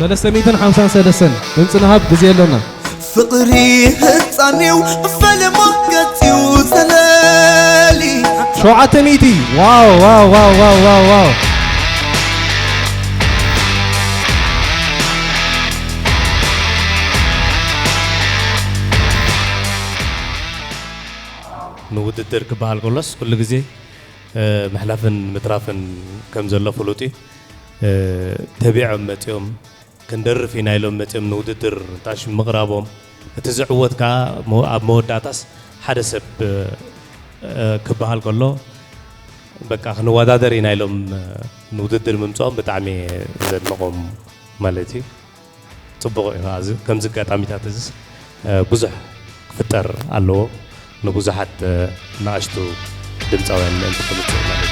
353 ድምጽና ሀብ ጊዜ የለውና ፍቅሪ ህፃኔው ፈለሞቀቲው ዘለሊ 700 ዋው ዋው ዋው ዋው ዋው ዋው ንውድድር ክበሃል ከሎስ ኩሉ ግዜ መሕላፍን ምትራፍን ከም ዘሎ ፍሉጥ ተቢዖም መፅኦም ክንደርፍ ኢና ኢሎም መፅኦም ንውድድር ታሽ ምቕራቦም እቲ ዝዕወትካ ኣብ መወዳእታስ ሓደ ሰብ ክበሃል ከሎ በቃ ክንወዳደር ኢና ኢሎም ንውድድር ምምፅኦም ብጣዕሚ ዘድንቖም ማለት እዩ ፅቡቕ እዩ ከምዚ ኣጋጣሚታት እዚ ብዙሕ ክፍጠር ኣለዎ ንብዙሓት ንኣሽቱ ድምፃውያን ምእንቲ ክምፅኡ ማለት እዩ